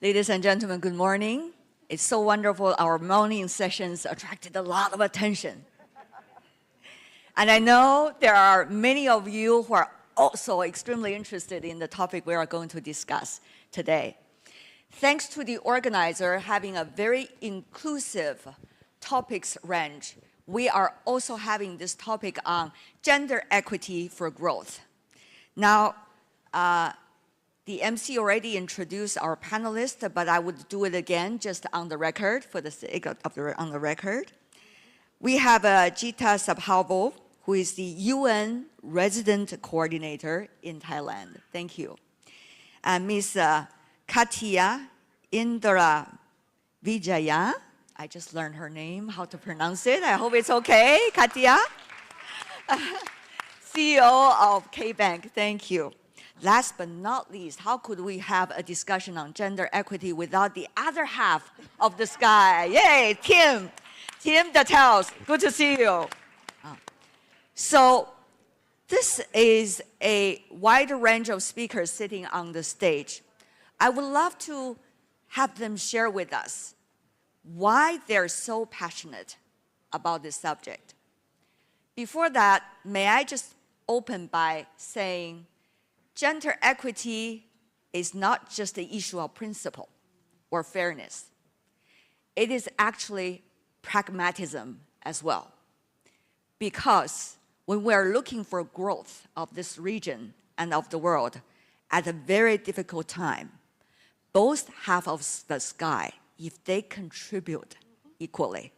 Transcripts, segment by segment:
Ladies and gentlemen, good morning. It's so wonderful. Our morning sessions attracted a lot of attention. And I know there are many of you who are also extremely interested in the topic we are going to discuss today. Thanks to the organizer having a very inclusive topics range, we are also having this topic on gender equity for growth. Now, the MC already introduced our panelists, but I would do it again just on the record, for the sake of on the record. We have Gita Sabharwal, who is the UN Resident Coordinator in Thailand. Thank you. And Ms. Kattiya Indaravijaya. I just learned her name, how to pronounce it. I hope it's okay, Kattiya. CEO of Kasikornbank, thank you. Last but not least, how could we have a discussion on gender equity without the other half of the sky? Yay, Tian Dattels, good to see you. So this is a wide range of speakers sitting on the stage. I would love to have them share with us why they're so passionate about this subject. Before that, may I just open by saying, gender equity is not just an issue of principle or fairness. It is actually pragmatism as well. Because when we're looking for growth of this region and of the world at a very difficult time, both halves of the sky, if they contribute equally,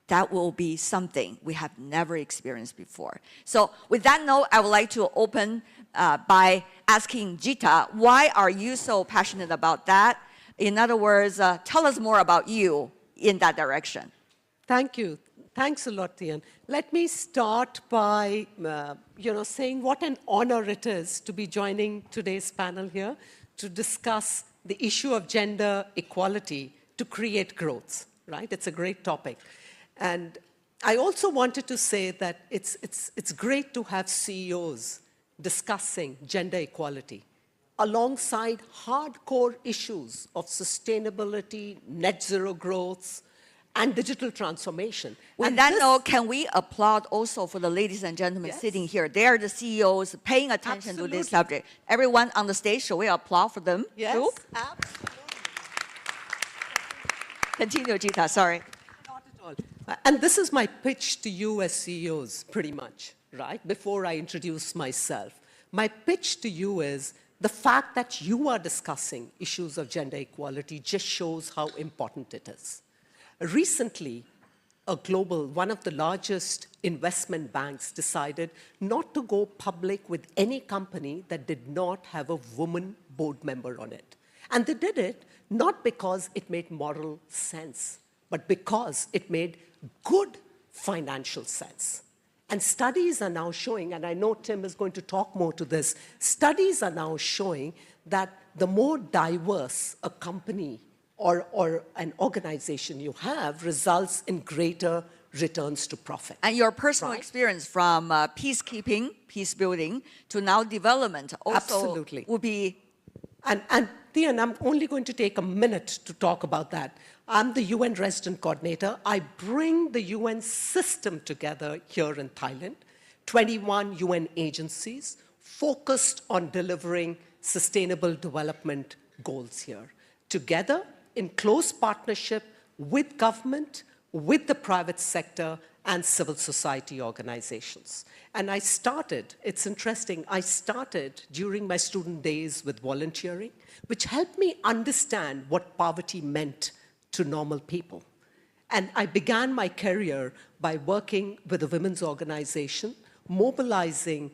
that will be something we have never experienced before. So with that note, I would like to open by asking Gita, why are you so passionate about that? In other words, tell us more about you in that direction. Thank you. Thanks a lot, Tian. Let me start by saying what an honor it is to be joining today's panel here to discuss the issue of gender equality to create growth, right? It's a great topic. And I also wanted to say that it's great to have CEOs discussing gender equality alongside hardcore issues of sustainability, net zero growth, and digital transformation. With that note, can we applaud also for the ladies and gentlemen sitting here? They are the CEOs paying attention to this subject. Everyone on the stage, shall we applaud for them? Yes, too? absolutely. Continue, Gita, sorry. Not at all. And this is my pitch to you as CEOs, pretty much, right? Before I introduce myself. My pitch to you is the fact that you are discussing issues of gender equality just shows how important it is. Recently, one of the largest investment banks decided not to go public with any company that did not have a woman board member on it. And they did it not because it made moral sense, but because it made good financial sense. And studies are now showing, and I know Tim is going to talk more to this, studies are now showing that the more diverse a company or an organization you have results in greater returns to profit. And your personal experience from peacekeeping, peace building, to now development also would be... And Tian, I'm only going to take a minute to talk about that. I'm the UN Resident Coordinator. I bring the UN system together here in Thailand, 21 UN agencies focused on delivering sustainable development goals here. Together, in close partnership with government, with the private sector, and civil society organizations. And I started, it's interesting, I started during my student days with volunteering, which helped me understand what poverty meant to normal people. And I began my career by working with a women's organization, mobilizing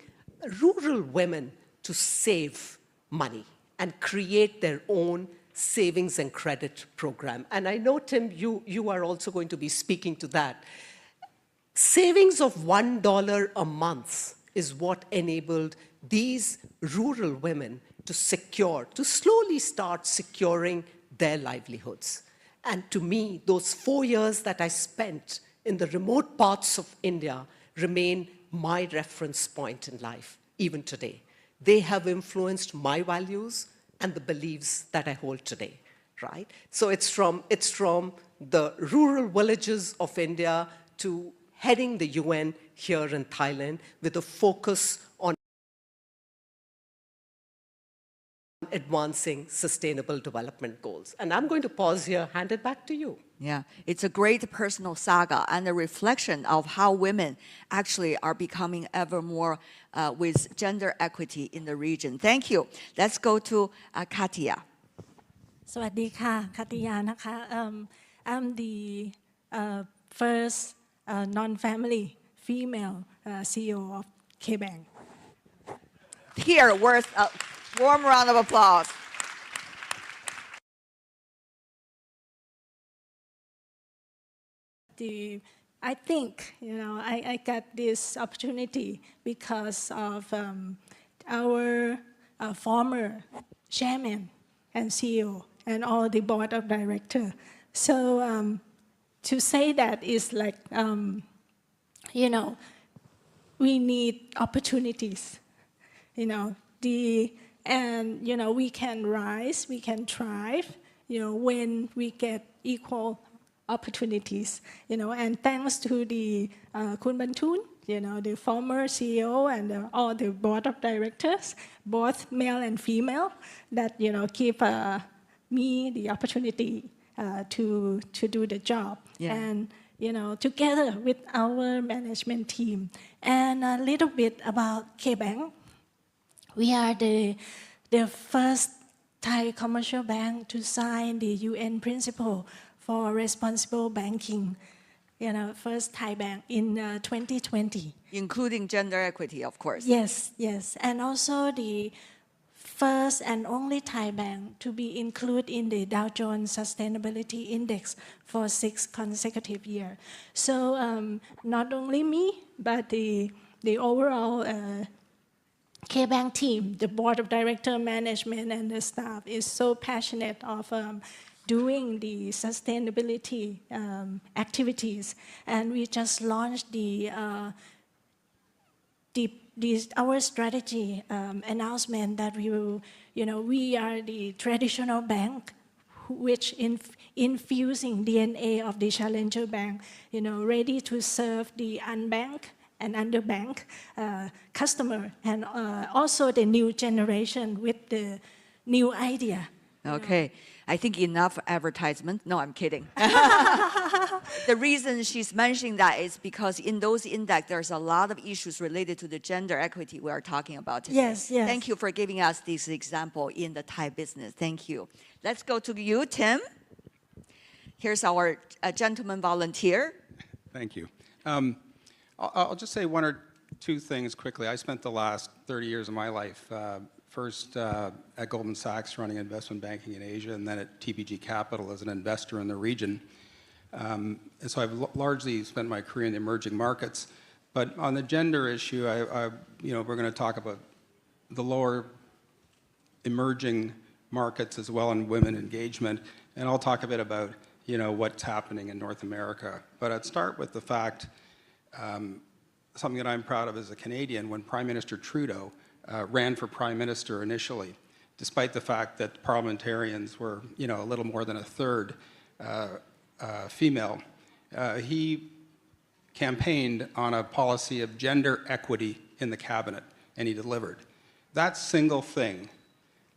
rural women to save money and create their own savings and credit program. And I know, Tim, you are also going to be speaking to that. Savings of $1 a month is what enabled these rural women to slowly start securing their livelihoods. And to me, those 4 years that I spent in the remote parts of India remain my reference point in life, even today. They have influenced my values and the beliefs that I hold today, right? So it's from the rural villages of India to heading the UN here in Thailand with a focus on advancing sustainable development goals. And I'm going to pause here, hand it back to you. Yeah, it's a great personal saga and a reflection of how women actually are becoming ever more with gender equity in the region. Thank you. Let's go to Kattiya. สวัสดีค่ะ Kattiya นะคะ I'm the first non-family female CEO of KBank. Here, worth a warm round of applause. I think, I got this opportunity because of our former chairman and CEO and all the board of directors. So to say that is like, we need opportunities, we can rise, we can thrive, when we get equal opportunities, and thanks to the Kun Bantun, the former CEO and all the board of directors, both male and female, that, give me the opportunity to do the job. Yeah. And, together with our management team. And a little bit about KBank. We are the first Thai commercial bank to sign the UN principle for responsible banking, first Thai bank in 2020. Including gender equity, of course. Yes, yes. And also the first and only Thai bank to be included in the Dow Jones Sustainability Index for 6 consecutive years. So not only me, but the overall KBank team, the board of director, management, and the staff is so passionate of doing the sustainability activities. And we just launched our strategy announcement that we will, we are the traditional bank which infusing DNA of the challenger bank, ready to serve the unbanked and underbanked customer, and also the new generation with the new idea. Okay, I think enough advertisement. No, I'm kidding. The reason she's mentioning that is because in those index, there's a lot of issues related to the gender equity we are talking about today. Yes, yes. Thank you for giving us this example in the Thai business. Thank you. Let's go to you, Tim. Here's our gentleman volunteer. Thank you. I'll just say one or two things quickly. I spent the last 30 years of my life first at Goldman Sachs running investment banking in Asia, and then at TPG Capital as an investor in the region. And so I've largely spent my career in the emerging markets. But on the gender issue, we're going to talk about the lower emerging markets as well and women engagement. And I'll talk a bit about what's happening in North America. But I'd start with the fact, something that I'm proud of as a Canadian, when Prime Minister Trudeau ran for Prime Minister initially, despite the fact that parliamentarians were, a little more than a third female. He campaigned on a policy of gender equity in the cabinet, and he delivered. That single thing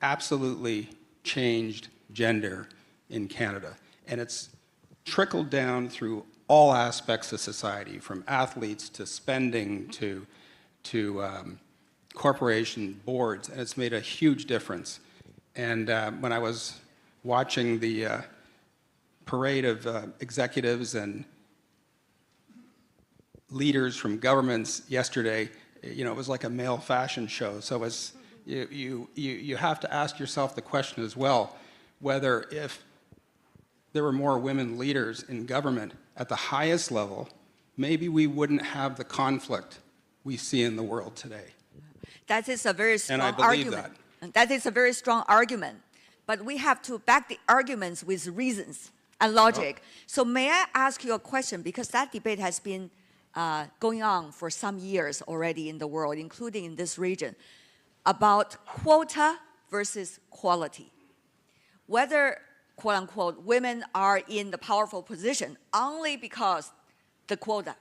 absolutely changed gender in Canada, and it's trickled down through all aspects of society, from athletes to spending to corporation boards, and it's made a huge difference. And when I was watching the parade of executives and leaders from governments yesterday, it was like a male fashion show. So you have to ask yourself the question as well, whether if there were more women leaders in government at the highest level, maybe we wouldn't have the conflict we see in the world today. That is a very strong And I believe argument. That is a very strong argument. But we have to back the arguments with reasons and logic. So may I ask you a question, because that debate has been going on for some years already in the world, including in this region, about quota versus quality. Whether quote unquote, women are in the powerful position only because the quota?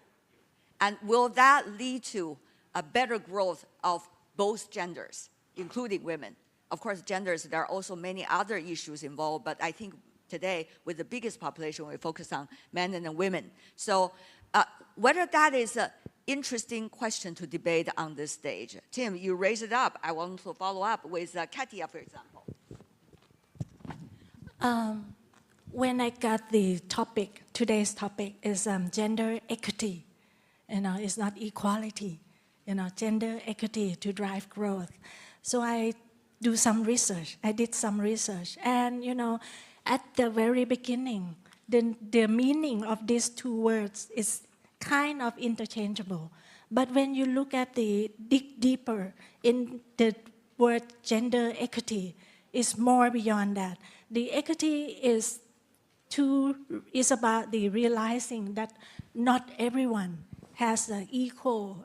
And will that lead to a better growth of both genders, including women? Of course, genders, there are also many other issues involved, but I think today, with the biggest population, we focus on men and women. So whether that is an interesting question to debate on this stage. Tim, you raised it up. I want to follow up with Kattiya, for example. When I got the topic, today's topic is gender equity. It's not equality. Gender equity to drive growth. So I do some research. I did some research, and at the very beginning, the meaning of these two words is kind of interchangeable. But when you look at dig deeper in the word gender equity, it's more beyond that. The equity is about the realizing that not everyone has an equal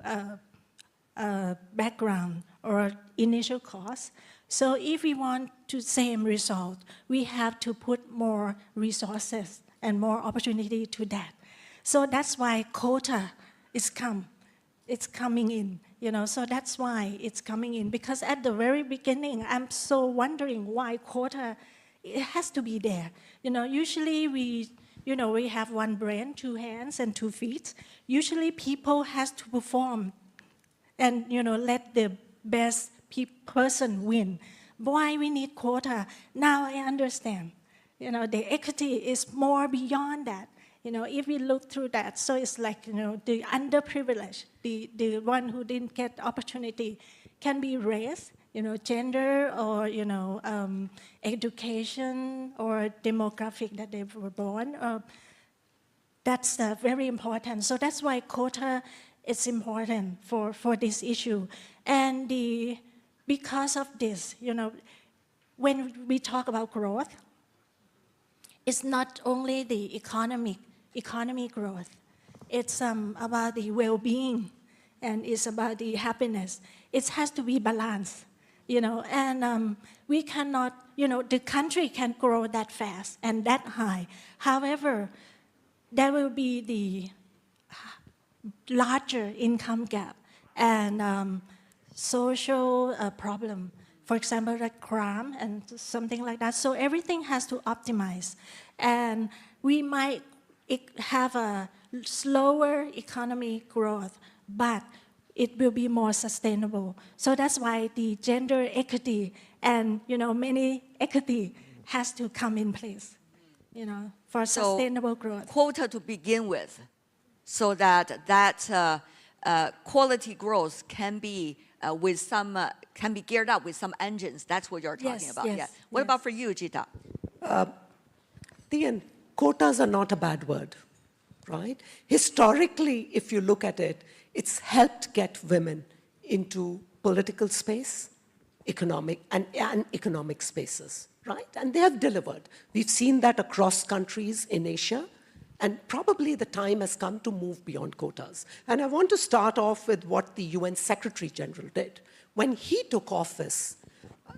background or initial cost. So if we want the same result, we have to put more resources and more opportunity to that. So that's why quota is coming in. So that's why it's coming in. Because at the very beginning, I'm so wondering why quota, it has to be there. Usually we have one brain, two hands, and 2 feet. Usually people has to perform and, let the best person win. Why we need quota? Now I understand. The equity is more beyond that. If we look through that, so it's like, the underprivileged, the one who didn't get opportunity can be race, gender or, education or demographic that they were born. That's very important. So that's why quota is important for this issue. And because of this, when we talk about growth, it's not only the economy growth. It's about the well-being, and it's about the happiness. It has to be balanced, and we cannot, the country can't grow that fast and that high. However, there will be the larger income gap and social problem. For example, like crime and something like that. So everything has to optimize. And we might have a slower economy growth, but it will be more sustainable. So that's why the gender equity and many equity has to come in place, for sustainable growth. Quota to begin with, so that quality growth can be can be geared up with some engines. That's what you're talking about. Yes, yeah. What yes. about for you, Gita? Tian, quotas are not a bad word, right? Historically, if you look at it, it's helped get women into political space, economic spaces, right? And they have delivered. We've seen that across countries in Asia, and probably the time has come to move beyond quotas. And I want to start off with what the UN Secretary General did. When he took office,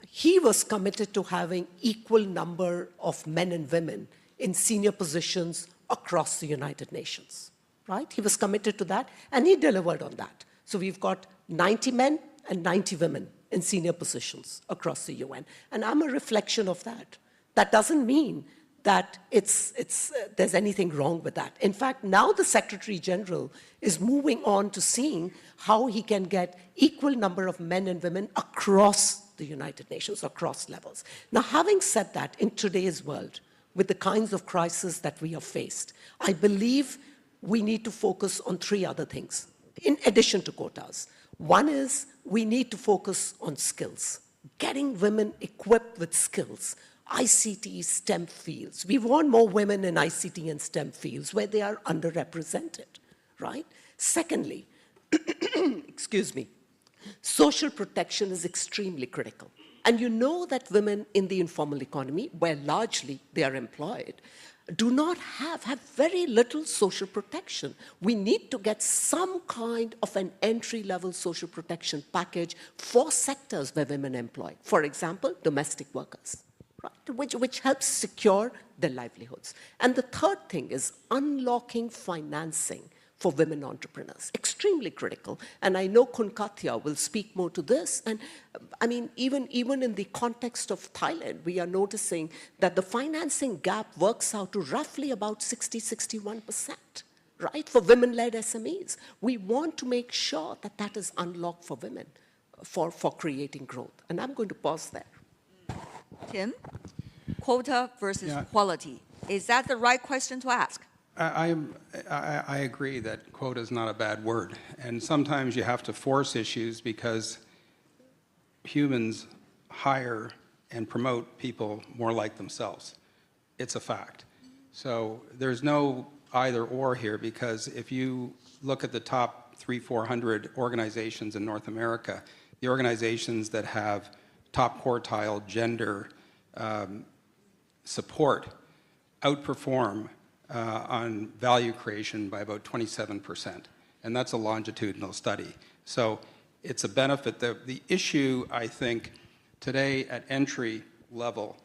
he was committed to having equal number of men and women in senior positions across the United Nations, right? He was committed to that, and he delivered on that. So we've got 90 men and 90 women in senior positions across the UN. And I'm a reflection of that. That doesn't mean that there's anything wrong with that. In fact, now the Secretary General is moving on to seeing how he can get equal number of men and women across the United Nations, across levels. Now, having said that, in today's world, with the kinds of crises that we have faced, I believe we need to focus on 3 other things, in addition to quotas. One is we need to focus on skills, getting women equipped with skills, ICT, STEM fields. We want more women in ICT and STEM fields where they are underrepresented, right? Secondly, excuse me, social protection is extremely critical. And you know that women in the informal economy, where largely they are employed, do not have very little social protection. We need to get some kind of an entry-level social protection package for sectors where women are employed. For example, domestic workers, right? Which helps secure their livelihoods. And the third thing is unlocking financing for women entrepreneurs, extremely critical. And I know Kattiya will speak more to this. And I mean, even in the context of Thailand, we are noticing that the financing gap works out to roughly about 61%, right, for women-led SMEs. We want to make sure that that is unlocked for women for creating growth. And I'm going to pause there. Tim, quota versus Yeah. quality. Is that the right question to ask? I agree that quota is not a bad word. And sometimes you have to force issues because humans hire and promote people more like themselves. It's a fact. So there's no either or here, because if you look at the top 300-400 organizations in North America, the organizations that have top quartile gender support outperform on value creation by about 27%. And that's a longitudinal study. So it's a benefit. The issue, I think, today at entry level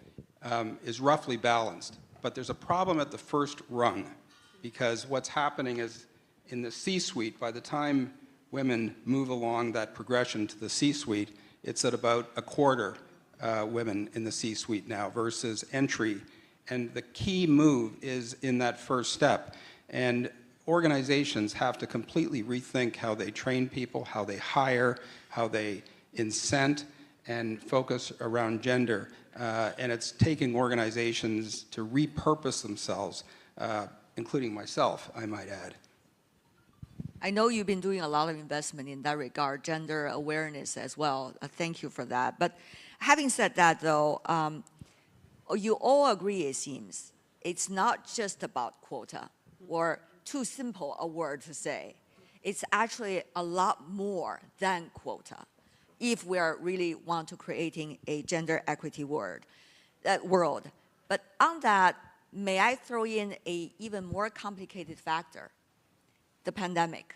is roughly balanced. But there's a problem at the first rung, because what's happening is in the C-suite, by the time women move along that progression to the C-suite, it's at about a quarter women in the C-suite now versus entry. And the key move is in that first step. And organizations have to completely rethink how they train people, how they hire, how they incent, and focus around gender. And it's taking organizations to repurpose themselves, including myself, I might add. I know you've been doing a lot of investment in that regard, gender awareness as well. Thank you for that. But having said that, though, you all agree, it seems, it's not just about quota or too simple a word to say. It's actually a lot more than quota if we are really want to creating a gender equity world. But on that, may I throw in a even more complicated factor, the pandemic.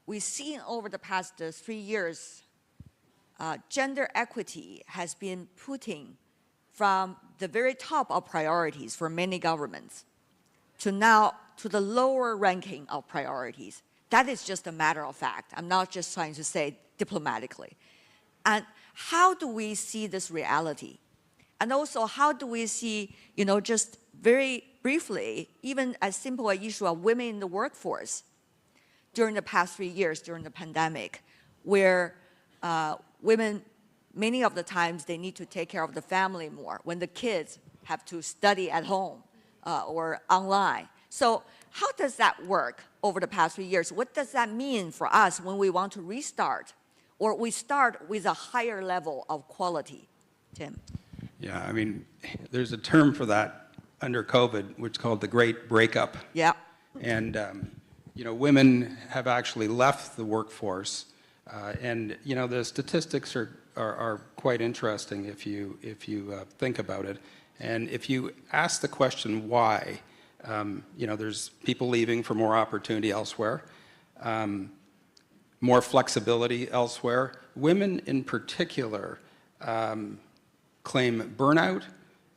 We've seen over the past 3 years, gender equity has been putting from the very top of priorities for many governments to now to the lower ranking of priorities. That is just a matter of fact. I'm not just trying to say diplomatically. And how do we see this reality? And also, how do we see, just very briefly, even as simple an issue of women in the workforce during the past 3 years, during the pandemic, where women, many of the times, they need to take care of the family more when the kids have to study at home or online. So how does that work over the past 3 years? What does that mean for us when we want to restart, or we start with a higher level of quality? Tim? Yeah, I mean, there's a term for that under COVID, which is called the Great Breakup. Yeah. And, women have actually left the workforce. And, the statistics are quite interesting if you think about it. And if you ask the question why, there's people leaving for more opportunity elsewhere, more flexibility elsewhere. Women in particular claim burnout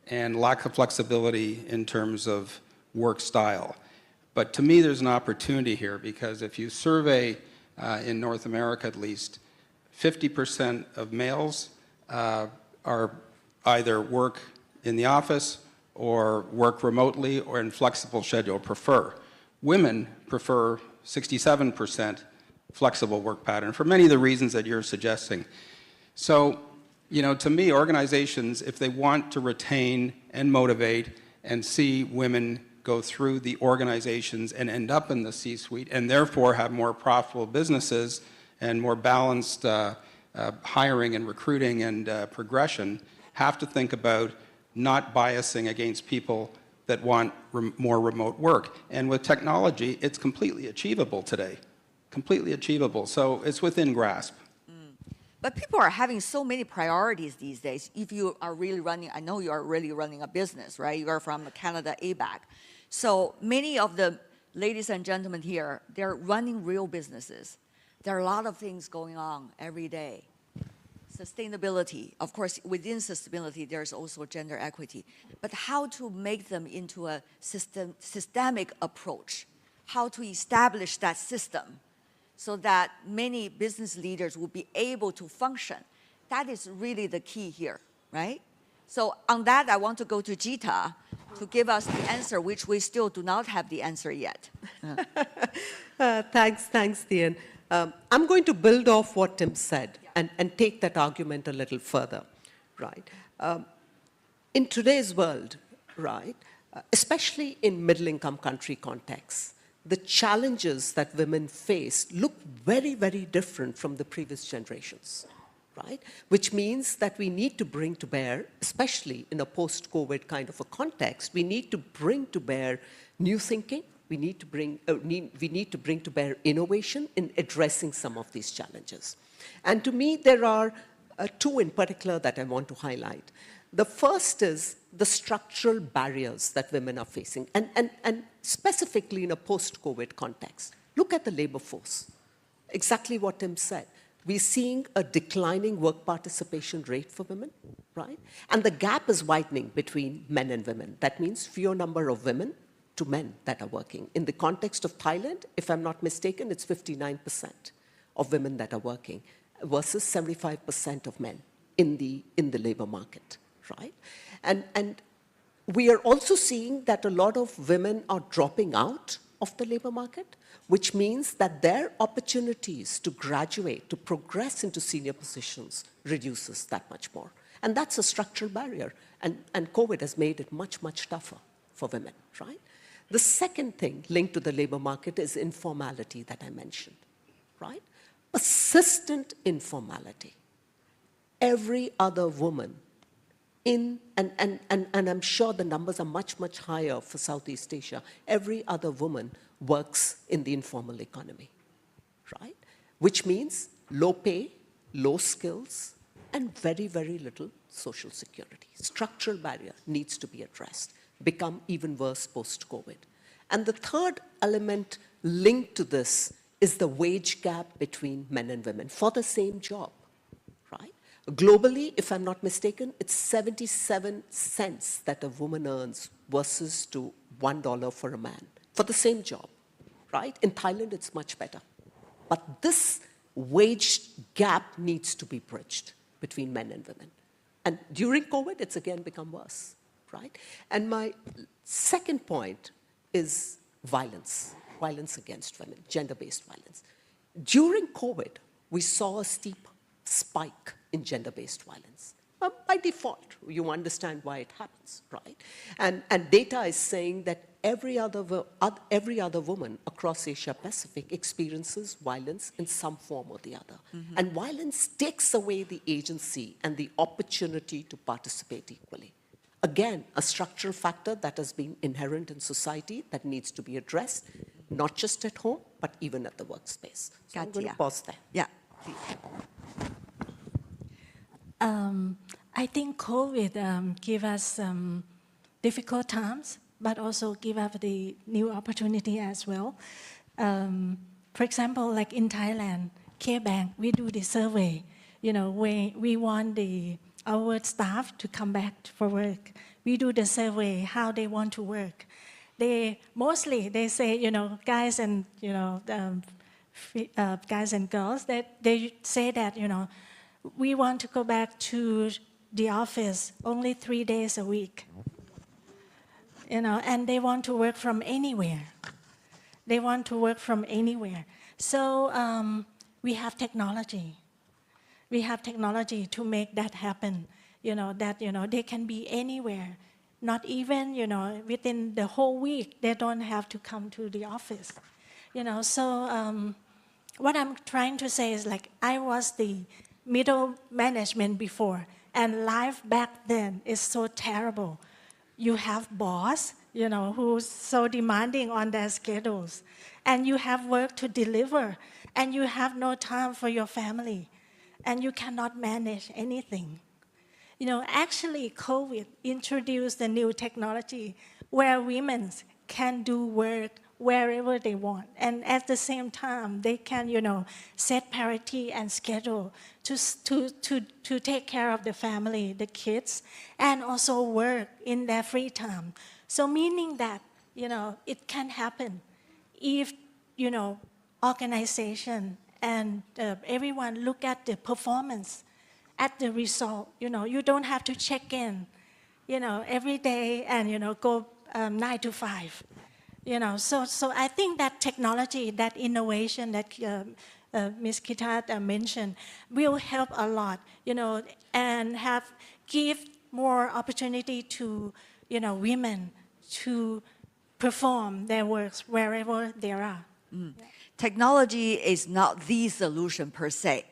and lack of flexibility in terms of work style. But to me, there's an opportunity here, because if you survey, in North America at least, 50% of males are either work in the office or work remotely or in flexible schedule prefer. Women prefer 67% flexible work pattern for many of the reasons that you're suggesting. So, to me, organizations, if they want to retain and motivate and see women go through the organizations and end up in the C-suite and therefore have more profitable businesses and more balanced hiring and recruiting and progression, have to think about not biasing against people that want more remote work. And with technology, it's completely achievable today. Completely achievable. So it's within grasp. But people are having so many priorities these days. If you are really running, I know you are really running a business, right? You are from Canada, ABAC. So many of the ladies and gentlemen here, they're running real businesses. There are a lot of things going on every day. sustainability. Of course, within sustainability, there's also gender equity. But how to make them into a systemic approach? How to establish that system so that many business leaders will be able to function? That is really the key here, right? So on that, I want to go to Gita to give us the answer, which we still do not have the answer yet. Thanks, Tian. I'm going to build off what Tim said and take that argument a little further, right? In today's world, right, especially in middle-income country contexts, the challenges that women face look very, very different from the previous generations, right? Which means that we need to bring to bear, especially in a post-COVID kind of a context, we need to bring to bear new thinking. We need to bring to bear innovation in addressing some of these challenges. And to me, there are two in particular that I want to highlight. The first is the structural barriers that women are facing, and specifically in a post-COVID context. Look at the labor force. Exactly what Tim said. We're seeing a declining work participation rate for women, right? And the gap is widening between men and women. That means fewer number of women to men that are working. In the context of Thailand, if I'm not mistaken, it's 59% of women that are working versus 75% of men in the labor market, right? And we are also seeing that a lot of women are dropping out of the labor market, which means that their opportunities to graduate, to progress into senior positions reduces that much more. And that's a structural barrier. And COVID has made it much, much tougher for women, right? The second thing linked to the labor market is informality that I mentioned, right? Persistent informality. Every other woman and I'm sure the numbers are much, much higher for Southeast Asia, every other woman works in the informal economy, right? Which means low pay, low skills, and very, very little social security. Structural barrier needs to be addressed, become even worse post-COVID. And the third element linked to this is the wage gap between men and women for the same job, right? Globally, if I'm not mistaken, it's 77 cents that a woman earns versus to $1 for a man for the same job, right? In Thailand, it's much better. But this wage gap needs to be bridged between men and women. And during COVID, it's again become worse, right? And my second point is violence against women, gender-based violence. During COVID, we saw a steep spike in gender-based violence. By default, you understand why it happens, right? And data is saying that every other woman across Asia Pacific experiences violence in some form or the other. Mm-hmm. And violence takes away the agency and the opportunity to participate equally. Again, a structural factor that has been inherent in society that needs to be addressed, not just at home, but even at the workspace. So I'm going to pause there. Yeah. I think COVID gave us some difficult times, but also give us the new opportunity as well. For example, like in Thailand, K-Bank, we do the survey. You know, we want our staff to come back for work. We do the survey, how they want to work. They say, you know, guys and, you know, guys and girls, that they say that, you know, we want to go back to the office only 3 days a week. You know, and they want to work from anywhere. They want to work from anywhere. So we have technology. We have technology to make that happen. You know, that, you know, they can be anywhere. Not even, you know, within the whole week, they don't have to come to the office. You know, so what I'm trying to say is, like, I was the middle management before, and life back then is so terrible. You have boss, you know, who's so demanding on their schedules, and you have work to deliver, and you have no time for your family, and you cannot manage anything. You know, actually, COVID introduced a new technology where women can do work wherever they want. And at the same time, they can, set parity and schedule to take care of the family, the kids, and also work in their free time. So meaning that, it can happen if, organization and everyone look at the performance, at the result. You don't have to check in, every day and, go 9 to 5. So I think that technology, that innovation that Ms. Gita mentioned will help a lot, and give more opportunity to, women to perform their works wherever they are. Technology is not the solution per se,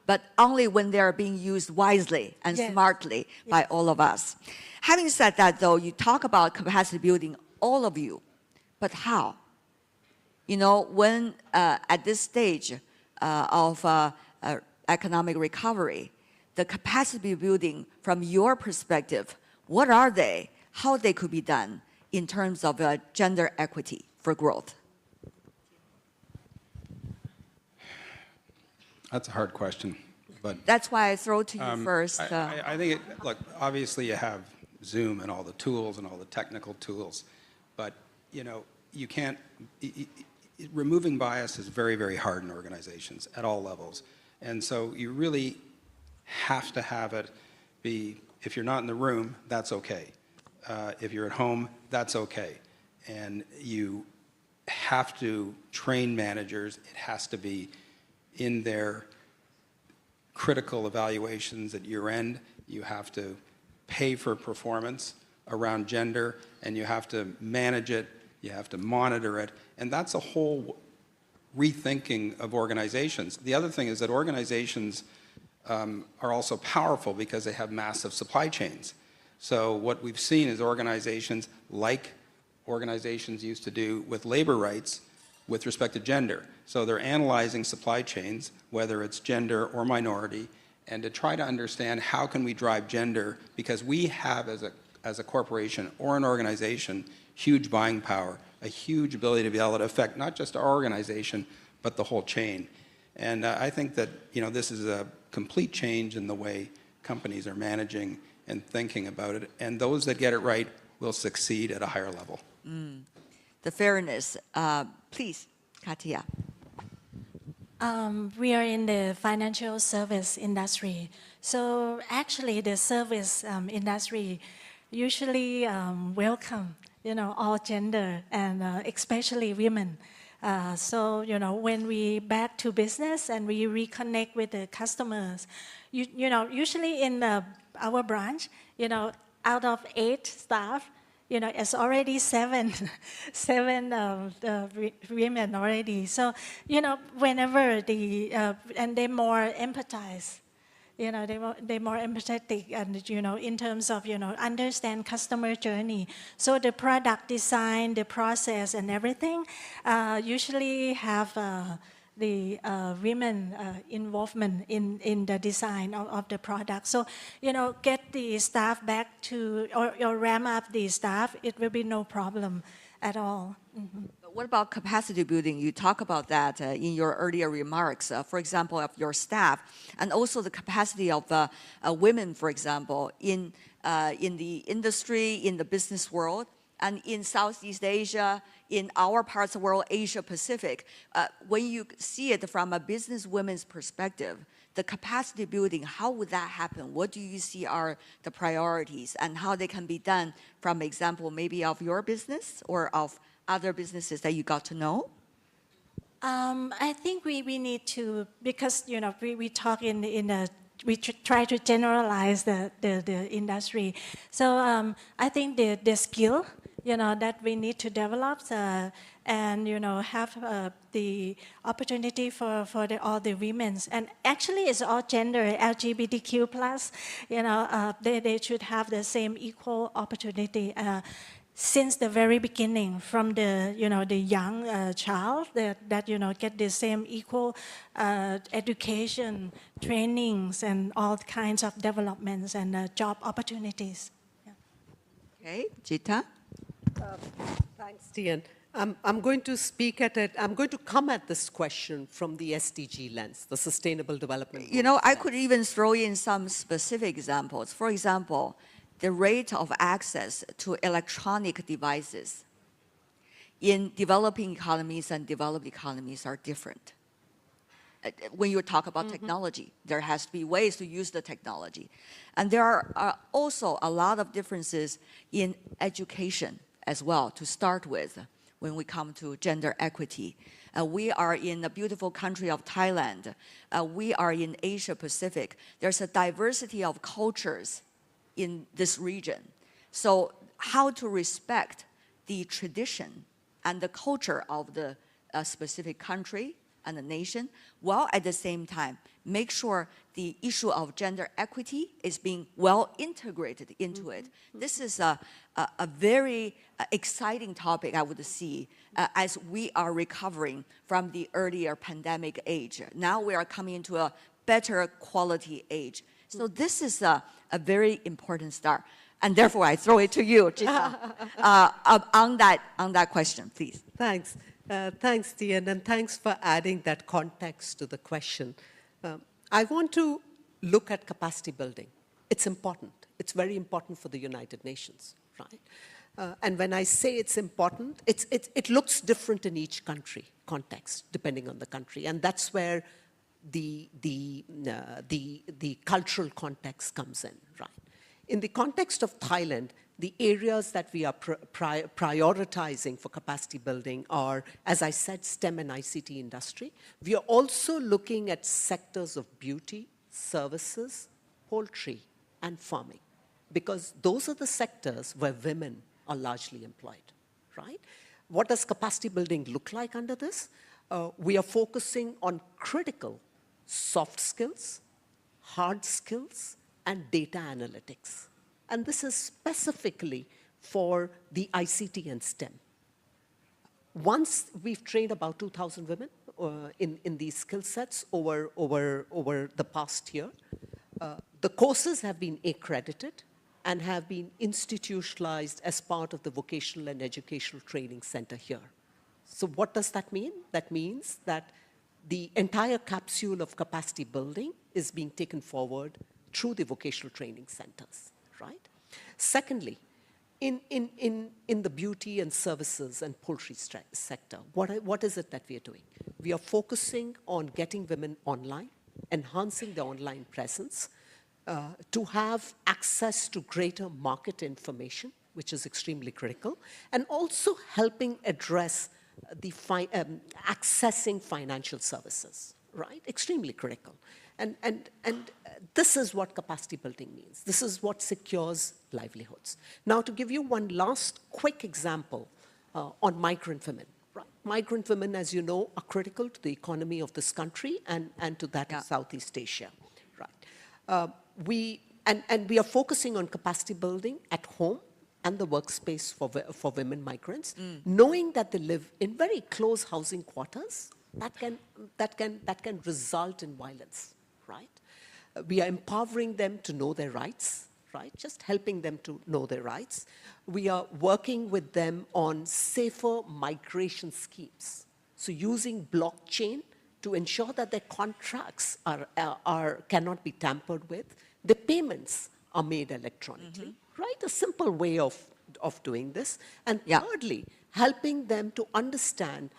but only when they are being used wisely and Yes. smartly by all of us. Having said that, though, you talk about capacity building, all of you, but how? When at this stage of economic recovery, the capacity building from your perspective, what are they? How they could be done in terms of gender equity for growth? That's a hard question, but That's why I throw to you first. I think, look, obviously you have Zoom and all the tools and all the technical tools, but you can't, removing bias is very, very hard in organizations at all levels. And so you really have to have it be, if you're not in the room, that's okay. If you're at home, that's okay. And you have to train managers. It has to be in their critical evaluations at year end. You have to pay for performance around gender, and you have to manage it, you have to monitor it, and that's a whole rethinking of organizations. The other thing is that organizations are also powerful because they have massive supply chains. So what we've seen is organizations, like organizations used to do with labor rights with respect to gender. So they're analyzing supply chains, whether it's gender or minority, and to try to understand how can we drive gender, because we have as a corporation or an organization huge buying power, a huge ability to be able to affect not just our organization, but the whole chain. And I think that this is a complete change in the way companies are managing and thinking about it. And those that get it right will succeed at a higher level. The fairness, please, Kattiya. We are in the financial service industry. So actually the service industry usually welcome, all gender and especially women. So, when we back to business and we reconnect with the customers, usually in our branch, out of 8 staff, it's already seven women already. So, whenever and they're more empathize, they're more empathetic and, in terms of, understand customer journey. So the product design, the process and everything usually have the women involvement in the design of the product. So, get the staff back to, or ramp up the staff, it will be no problem at all. Mm-hmm. But what about capacity building? You talk about that in your earlier remarks, for example, of your staff, and also the capacity of women, for example, in the industry, in the business world, and in Southeast Asia, in our parts of the world, Asia Pacific. When you see it from a businesswoman's perspective, the capacity building, how would that happen? What do you see are the priorities and how they can be done from example maybe of your business or of other businesses that you got to know? I think we need to, because, we talk we try to generalize the industry. So I think the skill, that we need to develop and, have the opportunity for all the women. And actually it's all gender, LGBTQ+, they should have the same equal opportunity since the very beginning, from the, the young child that, get the same equal education, trainings, and all kinds of developments and job opportunities. Yeah. Okay, Gita? Thanks, Tian. I'm going to speak at it. I'm going to come at this question from the SDG lens, the Sustainable Development You know, Goals I lens. could even throw in some specific examples. For example, the rate of access to electronic devices in developing economies and developed economies are different. When you talk about technology, there has to be ways to use the technology. And there are also a lot of differences in education as well, to start with, when we come to gender equity. We are in the beautiful country of Thailand. We are in Asia Pacific. There's a diversity of cultures in this region. So how to respect the tradition and the culture of the specific country and the nation, while at the same time make sure the issue of gender equity is being well integrated into it. This is a very exciting topic, I would see, as we are recovering from the earlier pandemic age. Now we are coming into a better quality age. So this is a very important start. And therefore, I throw it to you, Gita, on that question, please. Thanks. Thanks, Tian, and thanks for adding that context to the question. I want to look at capacity building. It's important. It's very important for the United Nations, right? And when I say it's important, it looks different in each country context, depending on the country. And that's where the cultural context comes in, right? In the context of Thailand, the areas that we are prioritizing for capacity building are, as I said, STEM and ICT industry. We are also looking at sectors of beauty, services, poultry, and farming, because those are the sectors where women are largely employed, right? What does capacity building look like under this? We are focusing on critical soft skills, hard skills, and data analytics. And this is specifically for the ICT and STEM. Once we've trained about 2,000 women in these skill sets over the past year, the courses have been accredited and have been institutionalized as part of the Vocational and Educational Training Center here. So what does that mean? That means that the entire capsule of capacity building is being taken forward through the vocational training centers, right? Secondly, in the beauty and services and poultry sector, what is it that we are doing? We are focusing on getting women online, enhancing their online presence, to have access to greater market information, which is extremely critical, and also helping address the accessing financial services, right? Extremely critical. And this is what capacity building means. This is what secures livelihoods. Now, to give you one last quick example on migrant women. Right? Migrant women, as you know, are critical to the economy of this country and to that of Southeast Asia. Right? We are focusing on capacity building at home and the workspace for women migrants, knowing that they live in very close housing quarters that can result in violence. Right? We are empowering them to know their rights, right? Just helping them to know their rights. We are working with them on safer migration schemes. So using blockchain to ensure that their contracts cannot be tampered with. The payments are made electronically, right? A simple way of doing this. And thirdly, helping them to understand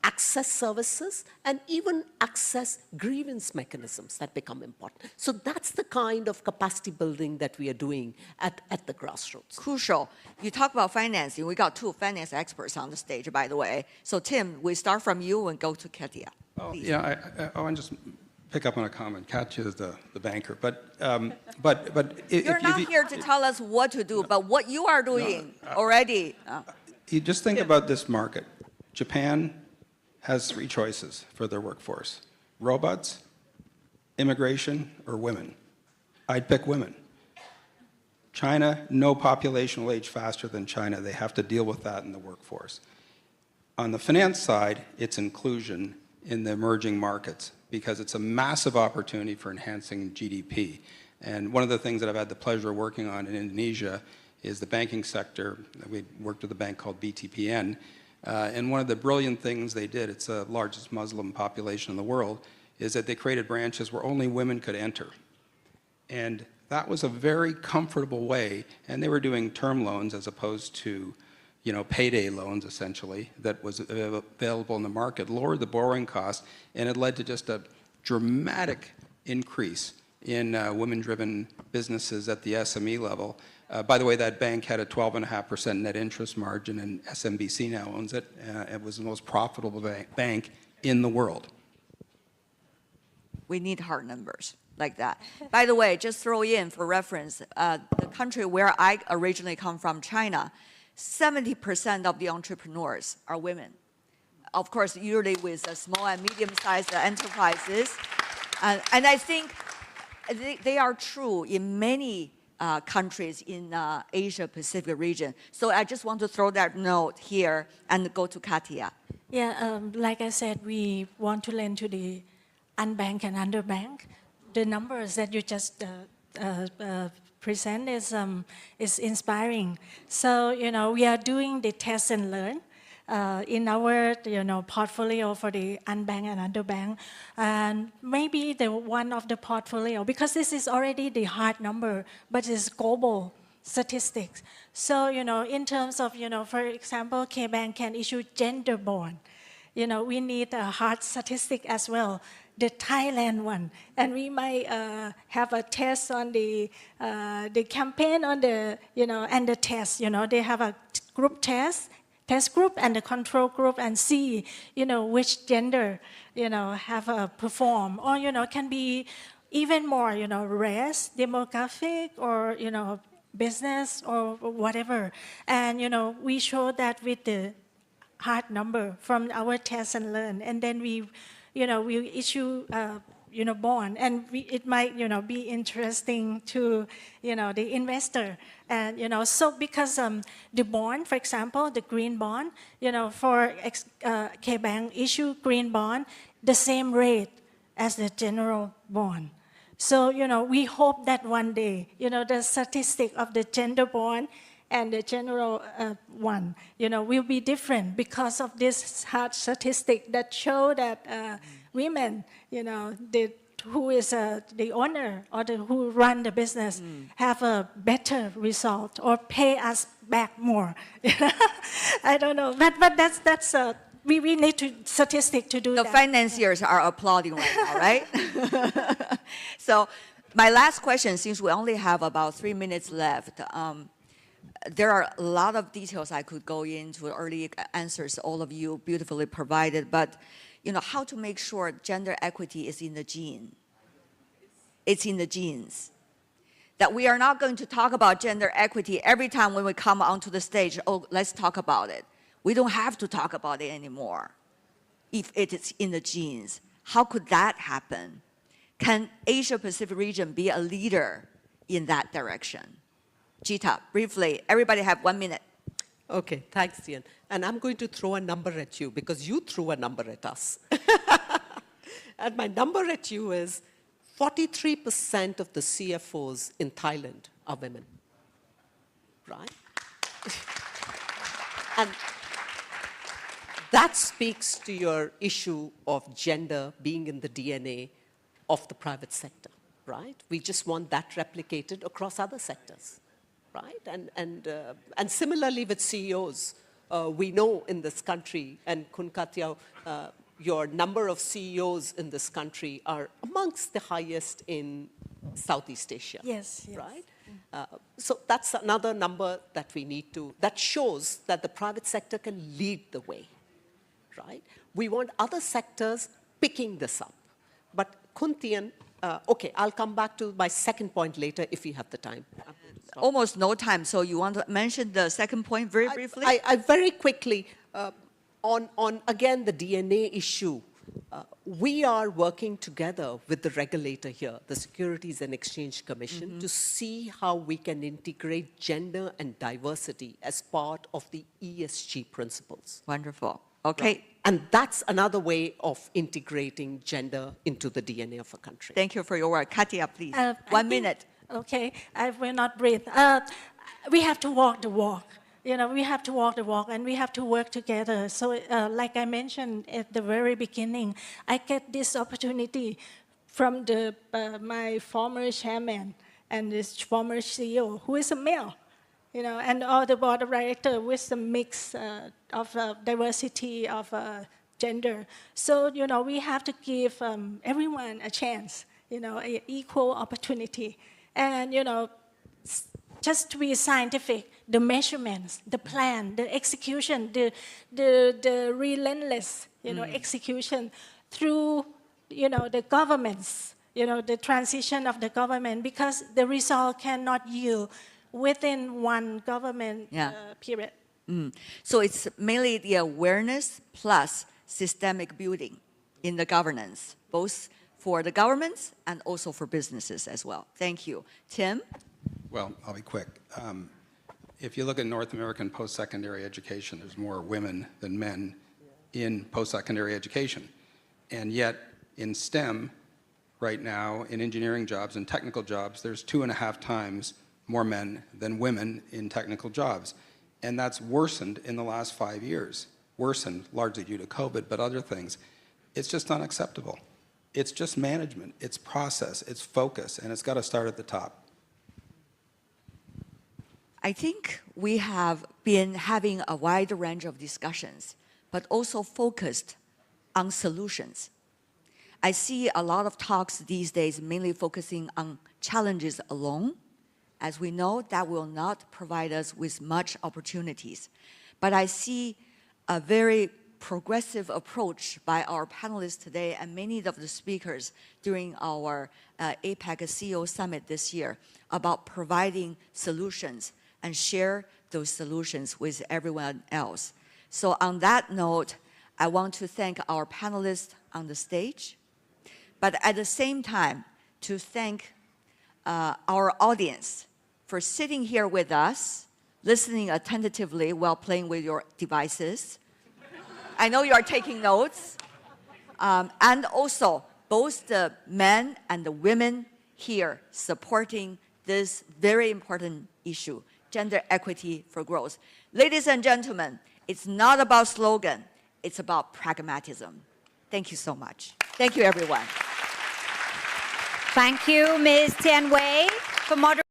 access services and even access grievance mechanisms that become important. So that's the kind of capacity building that we are doing at the grassroots. Crucial. You talk about financing. We got two finance experts on the stage, by the way. So Tim, we start from you and go to Kattiya. Oh, yeah, I want to just pick up on a comment. Katya is the banker, but You're not here to tell us what to do, but what you are doing already. You just think about this market. Japan has three choices for their workforce: robots, immigration, or women. I'd pick women. China, no population will age faster than China. They have to deal with that in the workforce. On the finance side, it's inclusion in the emerging markets, because it's a massive opportunity for enhancing GDP. And one of the things that I've had the pleasure of working on in Indonesia is the banking sector. We worked with a bank called BTPN. And one of the brilliant things they did, it's the largest Muslim population in the world, is that they created branches where only women could enter. And that was a very comfortable way, and they were doing term loans as opposed to, payday loans essentially that was available in the market, lowered the borrowing cost, and it led to just a dramatic increase in women-driven businesses at the SME level. By the way, that bank had a 12.5% net interest margin, and SMBC now owns it. It was the most profitable bank in the world. We need hard numbers like that. By the way, just throw in for reference, the country where I originally come from, China, 70% of the entrepreneurs are women. Of course, usually with small and medium-sized enterprises. And I think they are true in many countries in Asia Pacific region. So I just want to throw that note here and go to Kattiya. Yeah, like I said, we want to lend to the unbanked and underbanked. The numbers that you just present is inspiring. So, we are doing the test and learn in our, portfolio for the unbanked and underbanked. And maybe one of the portfolio, because this is already the hard number, but it's global statistics. So, in terms of, for example, KBank can issue gender bond. We need a hard statistic as well, the Thailand one. And we might have a test on the campaign on the, and the test, they have a group test group and the control group and see, which gender, have performed or, can be even more, race, demographic or, business or whatever. And, we show that with the hard number from our test and learn. And then we issue, bond. And it might, be interesting to, the investor. And, so because the bond, for example, the green bond, for KBank issue green bond, the same rate as the general bond. So, we hope that one day, the statistic of the gender bond and the general one, will be different because of this hard statistic that show that women, who is the owner or who run the business have a better result or pay us back more. I don't know, but that's we need to statistic to do that. The financiers are applauding right now, right? So my last question, since we only have about 3 minutes left, there are a lot of details I could go into, early answers all of you beautifully provided, but how to make sure gender equity is in the gene. It's in the genes. That we are not going to talk about gender equity every time when we come onto the stage, oh, let's talk about it. We don't have to talk about it anymore if it is in the genes. How could that happen? Can Asia Pacific region be a leader in that direction? Gita, briefly, everybody have 1 minute. Okay, thanks, Tian. And I'm going to throw a number at you because you threw a number at us. And my number at you is 43% of the CFOs in Thailand are women, right? And that speaks to your issue of gender being in the DNA of the private sector, right? We just want that replicated across other sectors, right? And similarly with CEOs, we know in this country, and Kun Kattiya, your number of CEOs in this country are amongst the highest in Southeast Asia. Yes. Right? So that's another number that we need to, that shows that the private sector can lead the way, right? We want other sectors picking this up. But Kun Tian, okay, I'll come back to my second point later if we have the time. Almost no time, so you want to mention the second point very briefly? I very quickly, on again, the DNA issue, we are working together with the regulator here, the Securities and Exchange Commission, to see how we can integrate gender and diversity as part of the ESG principles. Wonderful. Okay. Right? And that's another way of integrating gender into the DNA of a country. Thank you for your work. Kattiya, please. 1 minute. Okay, I will not breathe. We have to walk the walk. we have to walk the walk and we have to work together. So like I mentioned at the very beginning, I get this opportunity from my former chairman and this former CEO, who is a male, and all the board of directors with the mix of diversity of gender. So, we have to give everyone a chance, an equal opportunity. And, just to be scientific, the measurements, the plan, the execution, the relentless, execution through, the governments, the transition of the government, because the result cannot yield within one government period. So it's mainly the awareness plus systemic building in the governance, both for the governments and also for businesses as well. Thank you. Tim? Well, I'll be quick. If you look at North American post-secondary education, there's more women than men in post-secondary education. And yet, in STEM, right now, in engineering jobs and technical jobs, there's 2.5 times more men than women in technical jobs. And that's worsened in the last 5 years. Worsened largely due to COVID, but other things. It's just unacceptable. It's just management, it's process, it's focus, and it's got to start at the top. I think we have been having a wide range of discussions, but also focused on solutions. I see a lot of talks these days mainly focusing on challenges alone. As we know, that will not provide us with much opportunities. But I see a very progressive approach by our panelists today and many of the speakers during our APEC CEO Summit this year about providing solutions and share those solutions with everyone else. So on that note, I want to thank our panelists on the stage, but at the same time, to thank our audience for sitting here with us, listening attentively while playing with your devices. I know you are taking notes. And also, both the men and the women here supporting this very important issue, gender equity for growth. Ladies and gentlemen, it's not about slogan, it's about pragmatism. Thank you so much. Thank you, everyone. Thank you, Ms. Tian Wei, for moderating.